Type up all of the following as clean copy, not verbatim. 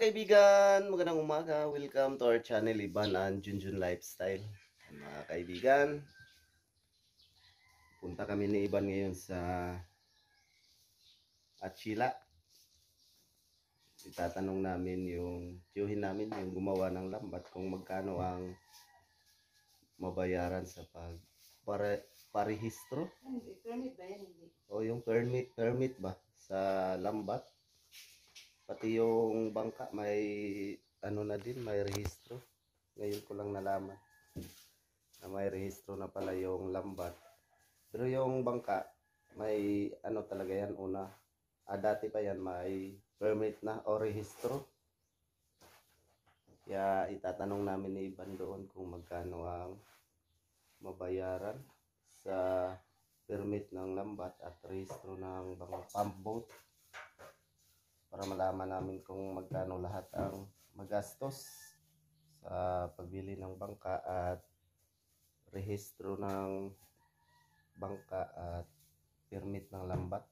kaibigan, magandang umaga. Welcome to our channel, Iban and Junjun Lifestyle. Mga kaibigan, punta kami ni Iban ngayon sa Achila. Itatanong namin yung tiyuhin namin, yung gumawa ng lambat, kung magkano ang mabayaran sa parehistro. Hindi, permit ba yan? Hindi. O yung permit ba sa lambat. Pati yung bangka may ano na din, may rehistro. Ngayon ko lang nalaman na may rehistro na pala yung lambat. Pero yung bangka may ano talaga yan una. Dati pa yan may permit na o rehistro. Kaya itatanong namin ni Iban doon kung magkano ang mabayaran sa permit ng lambat at rehistro ng pump boat, para malaman namin kung magkano lahat ang magastos sa pagbili ng bangka at rehistro ng bangka at permit ng lambat.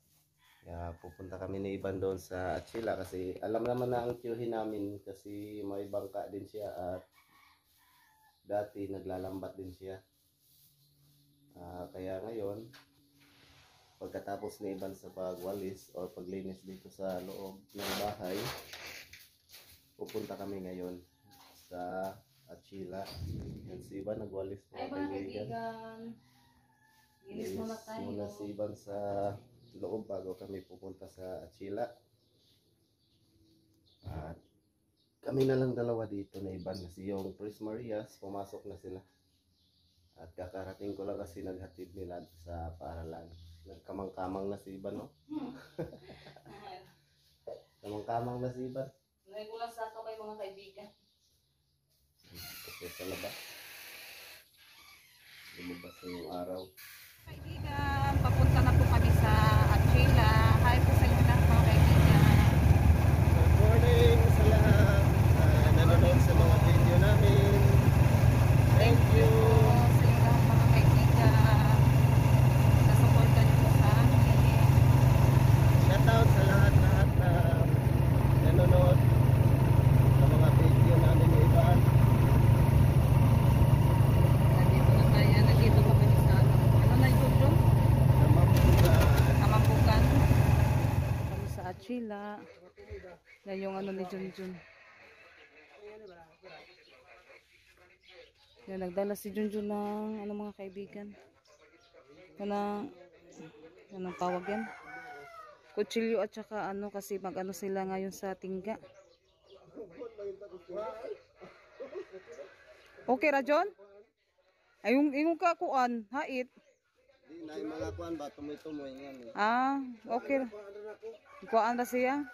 Kaya pupunta kami ni Iban doon sa Achila kasi alam naman na ang tiyuhin namin kasi may bangka din siya at dati naglalambat din siya. Kaya ngayon, pagkatapos ni Iban sa pagwalis o paglinis dito sa loob ng bahay, pupunta kami ngayon sa Achila. Yan si Iban, nagwalis po. Ay mga kaibigan, ginis muna tayo. Muna si Iban sa loob bago kami pupunta sa Achila. At kami na lang dalawa dito na Iban kasi yung Tres Marias pumasok na sila. At kakarating ko lang kasi naghatid nila sa paaralan. Nagkamang-kamang na si Iban, no? Kamang-kamang na si Iban. Nagkulang sa ato kay mga kaibigan. Kasi sa labas. Lumabas na yung araw. Kaibigan, papunta na po kami sa Achila. Hi po sa inyo lahat mga kaibigan. Good morning sa lahat. Nanonood sa mga video namin. Thank you. Sa inyo lahat mga kaibigan. Nasuportan niyo po sa amin. Shoutout sa lahat-lahat na nanonood sa mga video namin ni Iban. Nandito na tayo. Nandito kami sa ano na yung Jun? Kamampukan. Kami sa Achila. Yan yung ano ni Junjun. Yan, nagdala si Junjun ng ano mga kaibigan. Yan ang tawag yan. Kutsilyo at saka ano kasi mag-ano sila ngayon sa tingga. Okay ra John? Ay yung kakuan, hait. Di na yung mga kuan ba tumoy-tumoy yan. Okay. Kuan ra siya.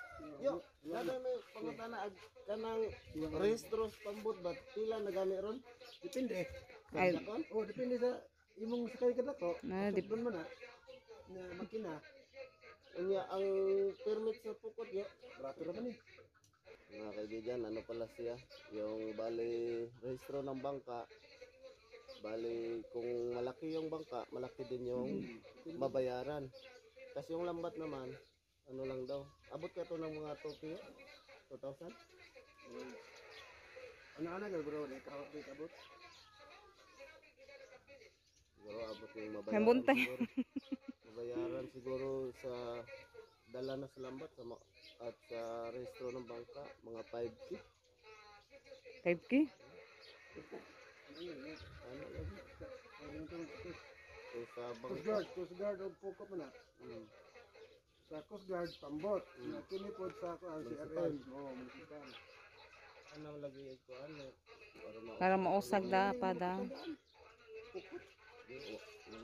Yo, nada may pangutana kanang rehistros pambot ba pila na gani ron? Depende. Ay, Depende sa imong sakay ka dako. depende Man na makina. Unya ang permit sa pukot yo, grabe ra man ni. Mga kaibigan, ano pala siya? Yung bali rehistro ng bangka. Bali kung malaki yung bangka, malaki din yung mabayaran. Kasi yung lambat naman, ano lang daw. Abot ka to ng mga 2,000? Ano bro? Abot? Siguro abot yung mabayaran. Membuntay. Mabayaran siguro sa dala na sa lambat at sa rehistro ng bangka, mga 5K. 5K? Ano lagi? So, sa bangka. Coast Guard o pukot mo na. Sa Coast Guard, pambot. Kinipod sa CRM. Oo, municipal. Ano lagi ko ano? Para mausag da pa da.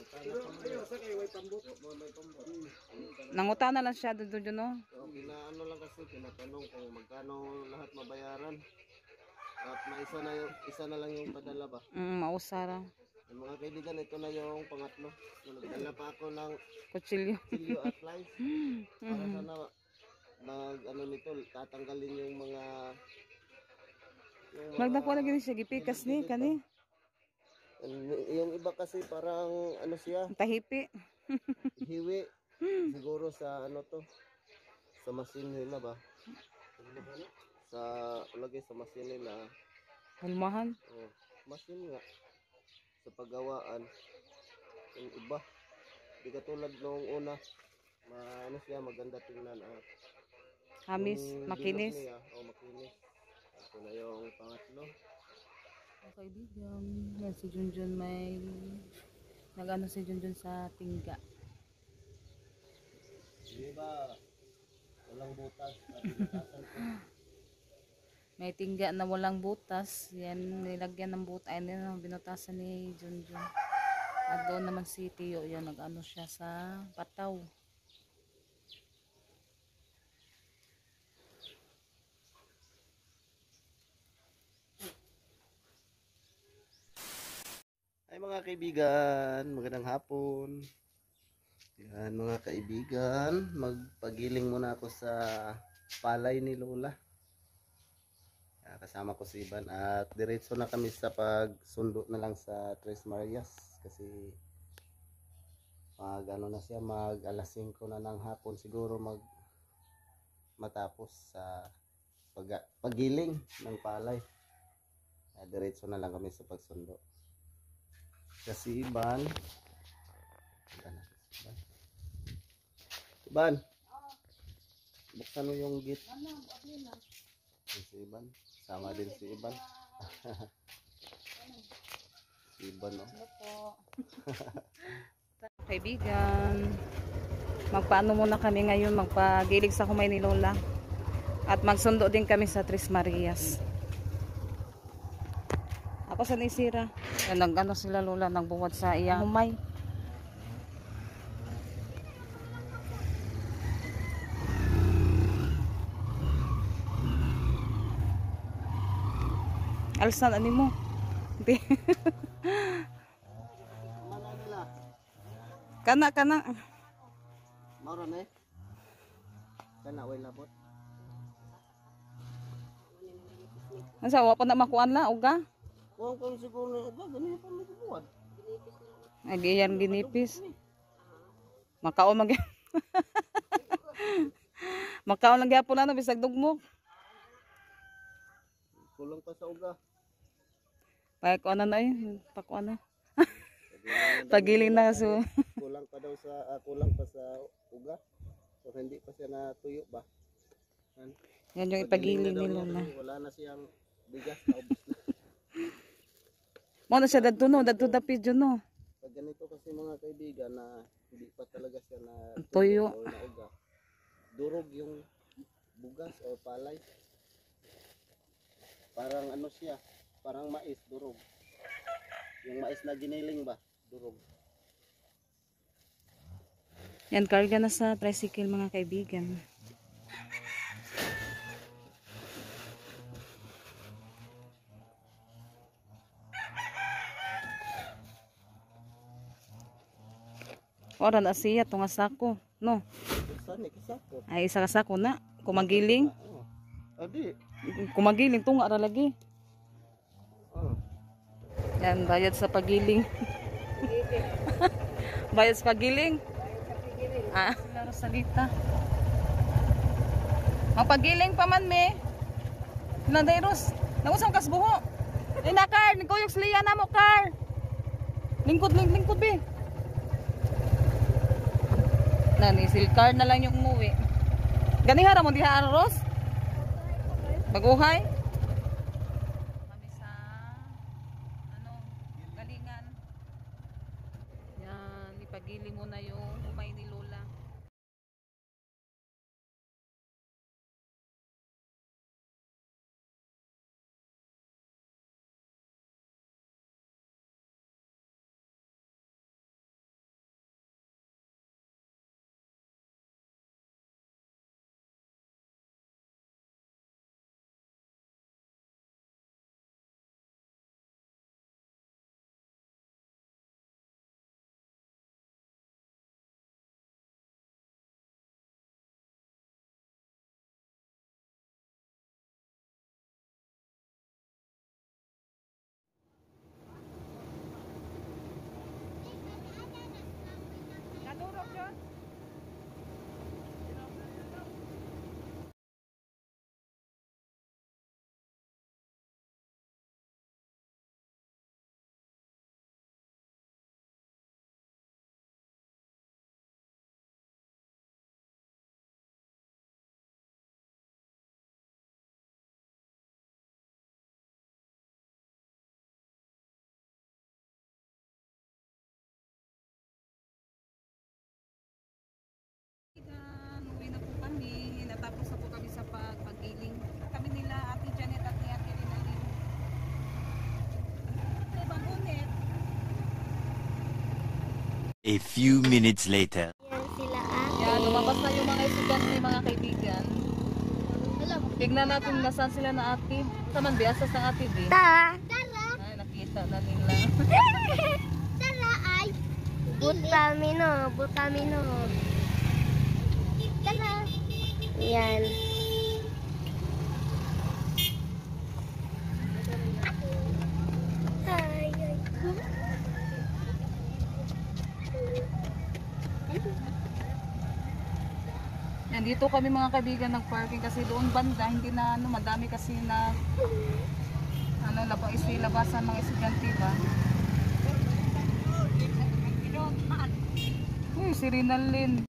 Pero ayaw sa kayo, may pambot. May pambot. Nangutana lang siya doon no. So, ano lang kasi, tinatanong kung magkano lahat mabayaran. At isa na lang yung padala ba? Mausara. Yung mga kaibigan, ito na yung pangatlo. Nagdala pa ako ng Kutsilyo. silyo at lice. Para sana ano nito, tatanggalin yung mga Magdako lagi ni siya gipikas ni kani. Yung iba kasi parang ano siya, Tahipi. hiwi. Siguro sa ano to, sa machine nila ba? sa lagay sa masin nila. Hulmahan. Oh, masin nga sa paggawaan. Yung iba, di katulad nung una, ano siya, maganda tingnan at Hamis, yung makinis. bilog niya, makinis. Ito na yung pangatlo. Mga kaibigan, yan si Junjun may nag-ano si Junjun sa tingga. Di ba, walang butas at binutasan ko. May tingga na walang butas. Yan, nilagyan ng butas. Ay, binutasan ni Junjun. At doon naman si Tio, yan, nag-ano siya sa pataw. Ay mga kaibigan, magandang hapon. Yan mga kaibigan, magpagiling muna ako sa palay ni Lola. Kasama ko si Ivan at diretso na kami sa pagsundo na lang sa Tres Marias kasi ano na siya, mag alas 5 na ng hapon siguro matapos sa pagiling ng palay. Diretso na lang kami sa pagsundo. Kasi Iban, buksan mo yung gate. Si Iban, sama din si Iban. Si Iban, no? Hello po. Kaibigan, magpaano muna kami ngayon, magpagilig sa kumay ni Lola. At magsundo din kami sa Tres Marias. Ako sa nisira. Nag-ano sila Lola, nagbuwad sa iyang humay. Alsan, ano mo? Hindi. Mana nila? Kana. Maura na eh. Kana, way labot. Nasa, wala pa na makuan la, uga? Huwag kang siguro na, ganyan pa may buwan. Ay, yan ginipis. Makaon mag Makaon lang gyapon na, bisag dugmok. Kulang pa sa uga. Pakuan na eh, pakuan na. Pagiling na so. Kulang pa daw sa, kulang pa sa uga. So hindi pa siya natuyo ba? Yan yung Pagiling ipagiling na daw ni niya Lola. kasi wala na siyang bigas na ubos na. Mo na siya dadto no, dadto dapit jud no. Pag ganito kasi mga kaibigan na hindi pa talaga siya na Tuyo. o na uga. Durog yung bugas o palay. Parang ano siya, parang mais durog. Yung mais na giniling ba, durog. Yan, karga na sa tricycle mga kaibigan. Ora na siya tunga sako, no. Saan kisako? Ay isa ka sako na, kumagiling. Adi. Kumagiling tunga ra lagi. Oh. Yan, bayad sa pagiling. Bayad sa pagiling. Ah, laro salita. Magpagiling pa man me. Landairos, nangusang kasbuho. Ay na car, nikoyok sliya na mo car. Lingkod be. Nani, silkar na lang yung umuwi. Ganihara mo diha aros? Baguhay? Kami sa galingan. Yan, ipagili mo na yung humay ni Lola. A few minutes later. Yan sila ate. Yan, lumabas na yung mga estudyante, mga kaibigan. Alam, Tignan natin nasaan sila na ate. Saman, biasas ng ate, di? tara. Ay, nakita na nila. Tara ay. Butamino. Tara. Yan. Ay, ay. Yan, dito kami mga kaibigan nag-parking kasi doon banda, hindi na ano, madami kasi na ano, labasan mga estudyante ba? Uy, si Rinalyn.